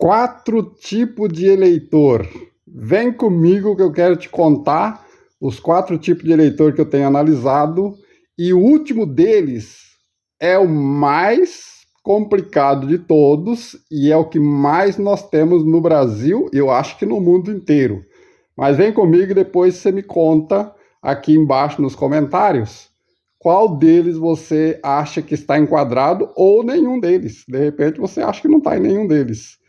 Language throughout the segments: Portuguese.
4 tipos de eleitor. Vem comigo que eu quero te contar os 4 tipos de eleitor que eu tenho analisado, e o último deles é o mais complicado de todos e é o que mais nós temos no Brasil e eu acho que no mundo inteiro. Mas vem comigo e depois você me conta aqui embaixo nos comentários qual deles você acha que está enquadrado ou nenhum deles. De repente você acha que não está em nenhum deles.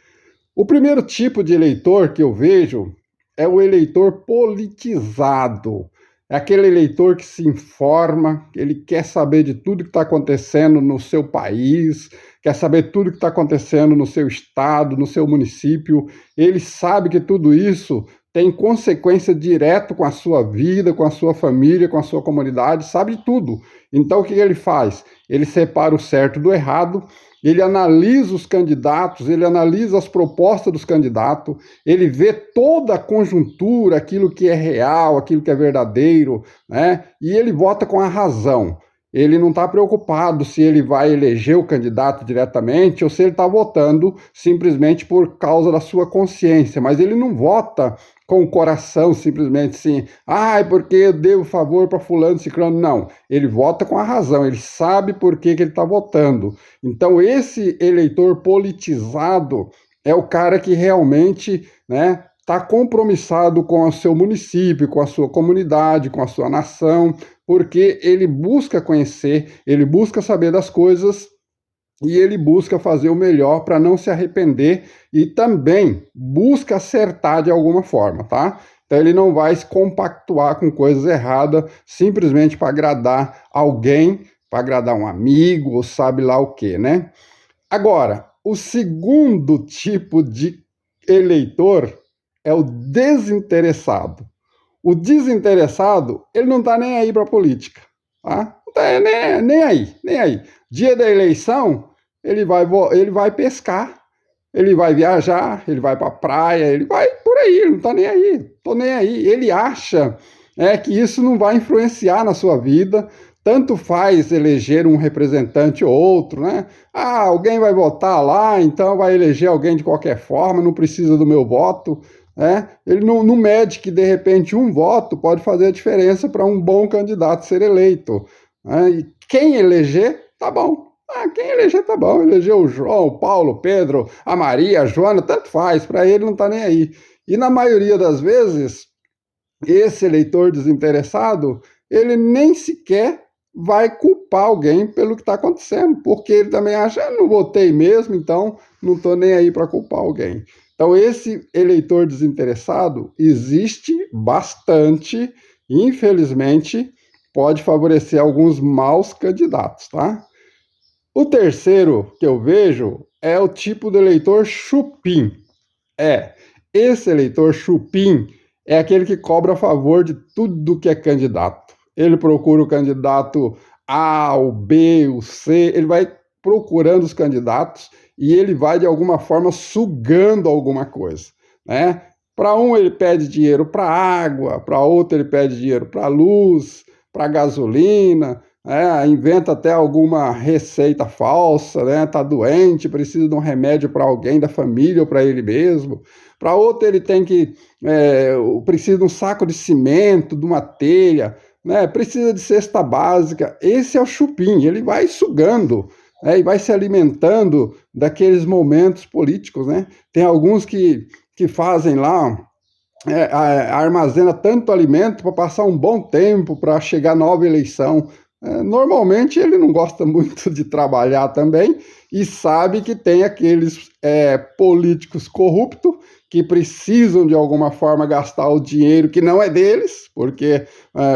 O primeiro tipo de eleitor que eu vejo é o eleitor politizado. É aquele eleitor que se informa, ele quer saber de tudo que está acontecendo no seu país, quer saber tudo que está acontecendo no seu estado, no seu município. Ele sabe que tudo isso tem consequência direta com a sua vida, com a sua família, com a sua comunidade, sabe de tudo. Então o que ele faz? Ele separa o certo do errado, ele analisa os candidatos, ele analisa as propostas dos candidatos, ele vê toda a conjuntura, aquilo que é real, aquilo que é verdadeiro, né? E ele vota com a razão. Ele não está preocupado se ele vai eleger o candidato diretamente ou se ele está votando simplesmente por causa da sua consciência, mas ele não vota com o coração simplesmente assim, porque eu devo favor para fulano, ciclano, não. Ele vota com a razão, ele sabe por que ele está votando. Então esse eleitor politizado é o cara que realmente, né, está compromissado com o seu município, com a sua comunidade, com a sua nação, porque ele busca conhecer, ele busca saber das coisas e ele busca fazer o melhor para não se arrepender e também busca acertar de alguma forma, tá? Então ele não vai se compactuar com coisas erradas simplesmente para agradar alguém, para agradar um amigo ou sabe lá o que, né? Agora, o segundo tipo de eleitor é o desinteressado. O desinteressado, ele não está nem aí para a política, tá? Não tá nem aí, nem aí. Dia da eleição, ele vai pescar, ele vai viajar, ele vai para a praia, ele vai por aí, ele não está nem aí, tô nem aí. Ele acha que isso não vai influenciar na sua vida, tanto faz eleger um representante ou outro, né? Alguém vai votar lá, então vai eleger alguém de qualquer forma, não precisa do meu voto. Ele não mede que, de repente, um voto pode fazer a diferença para um bom candidato ser eleito. E quem eleger, tá bom. Quem eleger, tá bom. Elegeu o João, o Paulo, o Pedro, a Maria, a Joana, tanto faz. Para ele não tá nem aí. E na maioria das vezes, esse eleitor desinteressado, ele nem sequer vai culpar alguém pelo que está acontecendo, porque ele também acha, não votei mesmo, então não estou nem aí para culpar alguém. Então, esse eleitor desinteressado existe bastante, infelizmente, pode favorecer alguns maus candidatos, tá? O terceiro que eu vejo é o tipo de eleitor chupim. Esse eleitor chupim é aquele que cobra a favor de tudo que é candidato. Ele procura o candidato A, o B, o C, ele vai procurando os candidatos e ele vai, de alguma forma, sugando alguma coisa, né? Para um, ele pede dinheiro para água, para outro, ele pede dinheiro para luz, para gasolina, inventa até alguma receita falsa, né? Tá doente, precisa de um remédio para alguém da família ou para ele mesmo. Para outro, ele precisa de um saco de cimento, de uma telha, né? Precisa de cesta básica. Esse é o chupim, ele vai sugando, e vai se alimentando daqueles momentos políticos, né? Tem alguns que fazem lá, armazena tanto alimento para passar um bom tempo, para chegar a nova eleição. Normalmente ele não gosta muito de trabalhar também e sabe que tem aqueles políticos corruptos que precisam de alguma forma gastar o dinheiro que não é deles, porque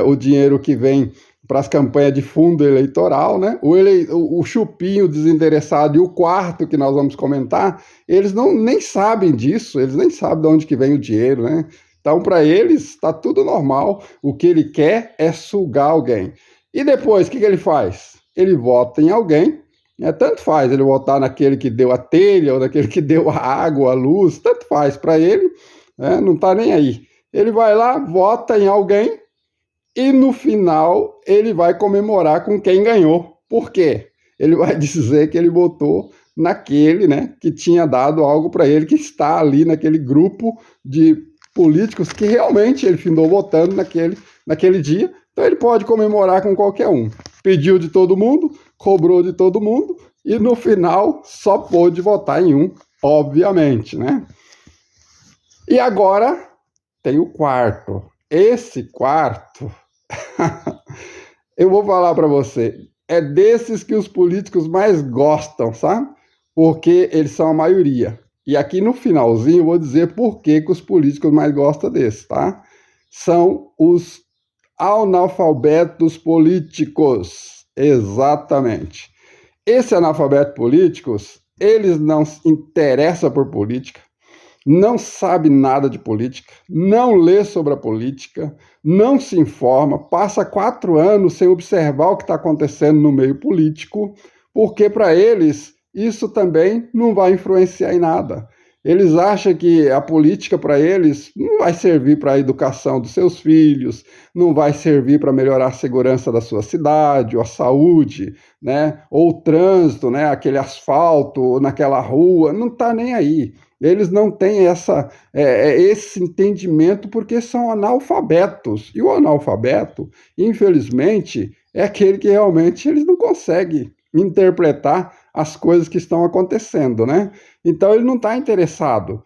o dinheiro que vem para as campanhas de fundo eleitoral, né? O chupim, o desinteressado e o quarto que nós vamos comentar, eles nem sabem disso, eles nem sabem de onde que vem o dinheiro, né? Então, para eles, está tudo normal, o que ele quer é sugar alguém. E depois, o que ele faz? Ele vota em alguém, tanto faz ele votar naquele que deu a telha ou naquele que deu a água, a luz, tanto faz para ele, não está nem aí. Ele vai lá, vota em alguém e no final ele vai comemorar com quem ganhou. Por quê? Ele vai dizer que ele votou naquele, né, que tinha dado algo para ele, que está ali naquele grupo de políticos que realmente ele findou votando naquele dia. Então ele pode comemorar com qualquer um. Pediu de todo mundo, cobrou de todo mundo e no final só pôde votar em um, obviamente, né? E agora tem o quarto. Esse quarto, eu vou falar para você, é desses que os políticos mais gostam, sabe? Porque eles são a maioria. E aqui no finalzinho eu vou dizer por que os políticos mais gostam desse, tá? São os analfabetos políticos. Exatamente. Esse analfabeto políticos, eles não se interessam por política, não sabe nada de política, não lê sobre a política, não se informa, passa 4 anos sem observar o que está acontecendo no meio político, porque para eles isso também não vai influenciar em nada. Eles acham que a política para eles não vai servir para a educação dos seus filhos, não vai servir para melhorar a segurança da sua cidade, ou a saúde, né? Ou o trânsito, né? Aquele asfalto naquela rua, não está nem aí. Eles não têm esse entendimento porque são analfabetos. E o analfabeto, infelizmente, é aquele que realmente eles não conseguem interpretar as coisas que estão acontecendo, né? Então ele não está interessado.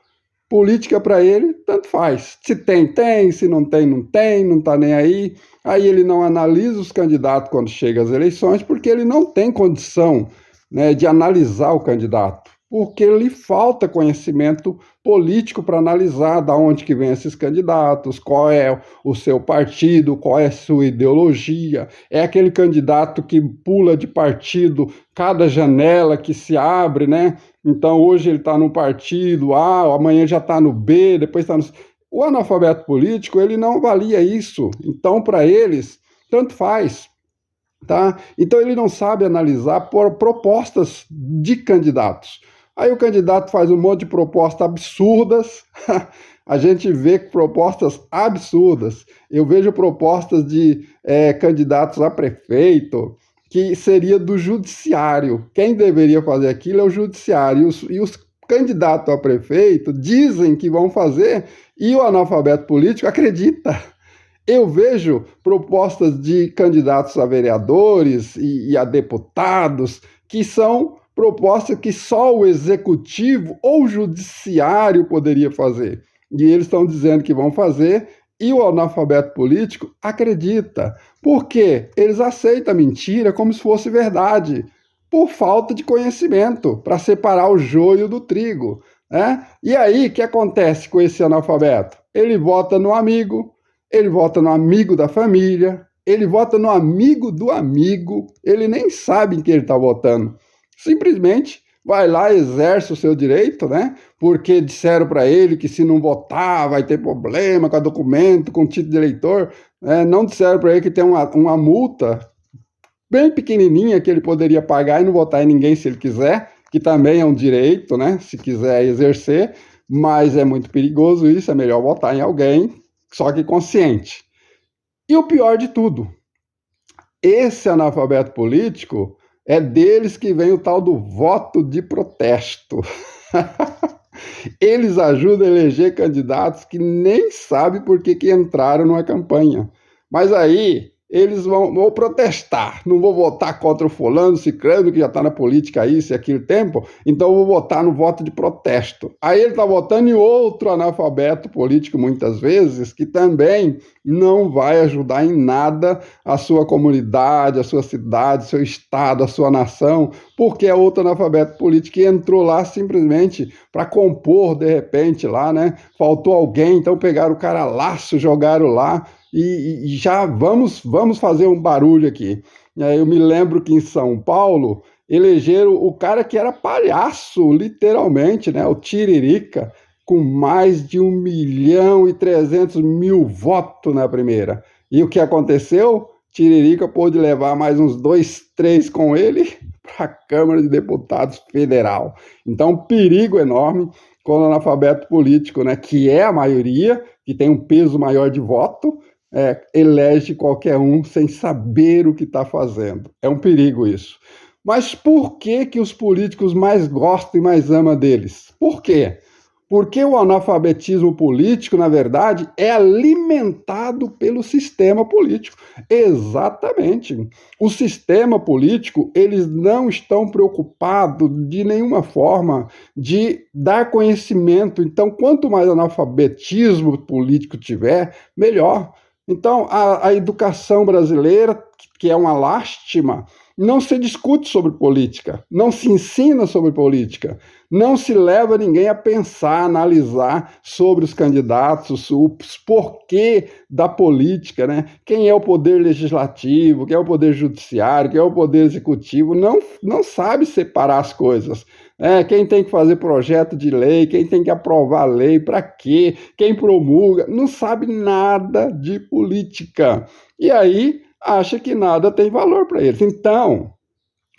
Política para ele, tanto faz. Se tem, tem. Se não tem, não tem. Não está nem aí. Aí ele não analisa os candidatos quando chega às eleições, porque ele não tem condição, né, de analisar o candidato. Porque lhe falta conhecimento político para analisar de onde que vem esses candidatos, qual é o seu partido, qual é a sua ideologia. É aquele candidato que pula de partido cada janela que se abre, né? Então hoje ele está no partido A, amanhã já está no B, depois está no... O analfabeto político, ele não avalia isso. Então, para eles, tanto faz. Tá? Então ele não sabe analisar por propostas de candidatos. Aí o candidato faz um monte de propostas absurdas, a gente vê propostas absurdas. Eu vejo propostas de candidatos a prefeito, que seria do judiciário. Quem deveria fazer aquilo é o judiciário. E os candidatos a prefeito dizem que vão fazer, e o analfabeto político acredita. Eu vejo propostas de candidatos a vereadores e a deputados que são propostas que só o executivo ou o judiciário poderia fazer. E eles estão dizendo que vão fazer e o analfabeto político acredita. Por quê? Eles aceitam a mentira como se fosse verdade, por falta de conhecimento, para separar o joio do trigo, né? E aí, o que acontece com esse analfabeto? Ele vota no amigo, ele vota no amigo da família, ele vota no amigo do amigo, ele nem sabe em quem ele está votando. Simplesmente vai lá, exerce o seu direito, né? Porque disseram para ele que se não votar vai ter problema com o documento, com o título de eleitor. Não disseram para ele que tem uma multa bem pequenininha que ele poderia pagar e não votar em ninguém se ele quiser, que também é um direito, né? Se quiser exercer, mas é muito perigoso isso, é melhor votar em alguém, só que consciente. E o pior de tudo, esse analfabeto político é deles que vem o tal do voto de protesto. Eles ajudam a eleger candidatos que nem sabem por que entraram numa campanha. Mas aí eles vão protestar. Não vou votar contra o fulano, ciclano, que já está na política isso e aquele tempo, então eu vou votar no voto de protesto. Aí ele está votando em outro analfabeto político, muitas vezes, que também não vai ajudar em nada a sua comunidade, a sua cidade, seu estado, a sua nação, porque é outro analfabeto político que entrou lá simplesmente para compor, de repente, lá, né? Faltou alguém, então pegaram o cara laço, jogaram lá, e já vamos fazer um barulho aqui. Eu me lembro que em São Paulo elegeram o cara que era palhaço, literalmente, né? O Tiririca, com mais de 1.300.000 votos na primeira. E o que aconteceu? Tiririca pôde levar mais uns 2, 3 com ele para a Câmara de Deputados Federal. Então, perigo enorme quando o analfabeto político, né, que é a maioria, que tem um peso maior de voto, elege qualquer um sem saber o que está fazendo. É um perigo isso. Mas por que que os políticos mais gostam e mais amam deles? Por quê? Porque o analfabetismo político, na verdade, é alimentado pelo sistema político. Exatamente. O sistema político, eles não estão preocupados de nenhuma forma de dar conhecimento. Então, quanto mais analfabetismo político tiver, melhor. Então, a educação brasileira, que é uma lástima, não se discute sobre política, não se ensina sobre política, não se leva ninguém a pensar, analisar sobre os candidatos, os porquê da política, né? Quem é o poder legislativo, quem é o poder judiciário, quem é o poder executivo, não sabe separar as coisas. Quem tem que fazer projeto de lei, quem tem que aprovar lei, para quê, quem promulga, não sabe nada de política. E aí acha que nada tem valor para eles. Então,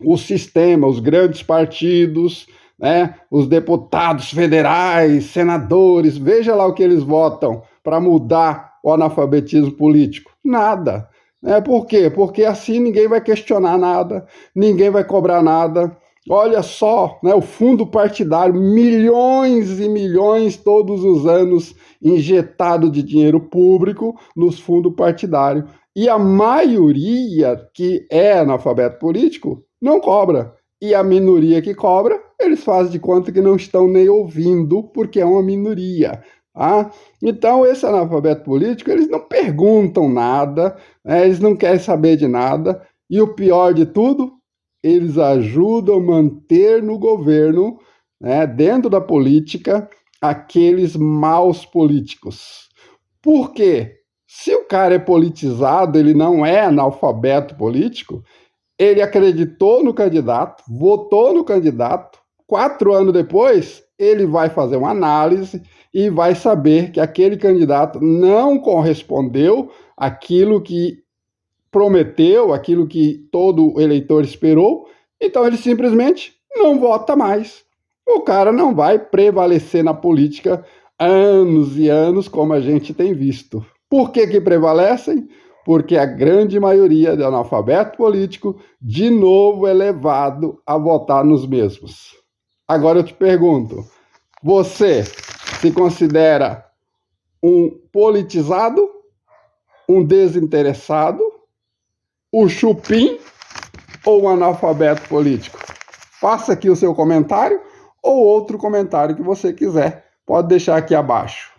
o sistema, os grandes partidos, né, os deputados federais, senadores, veja lá o que eles votam para mudar o analfabetismo político. Nada. Por quê? Porque assim ninguém vai questionar nada, ninguém vai cobrar nada. Olha só, né, o fundo partidário, milhões e milhões todos os anos injetado de dinheiro público nos fundos partidários. E a maioria que é analfabeto político não cobra. E a minoria que cobra, eles fazem de conta que não estão nem ouvindo, porque é uma minoria. Tá? Então, esse analfabeto político, eles não perguntam nada, né? Eles não querem saber de nada. E o pior de tudo, eles ajudam a manter no governo, né, dentro da política, aqueles maus políticos. Por quê? Se o cara é politizado, ele não é analfabeto político, ele acreditou no candidato, votou no candidato, 4 anos depois, ele vai fazer uma análise e vai saber que aquele candidato não correspondeu àquilo que prometeu, aquilo que todo eleitor esperou, então ele simplesmente não vota mais. O cara não vai prevalecer na política anos e anos, como a gente tem visto. Por que que prevalecem? Porque a grande maioria do analfabeto político, de novo, é levado a votar nos mesmos. Agora eu te pergunto, você se considera um politizado, um desinteressado, um chupim ou um analfabeto político? Faça aqui o seu comentário ou outro comentário que você quiser. Pode deixar aqui abaixo.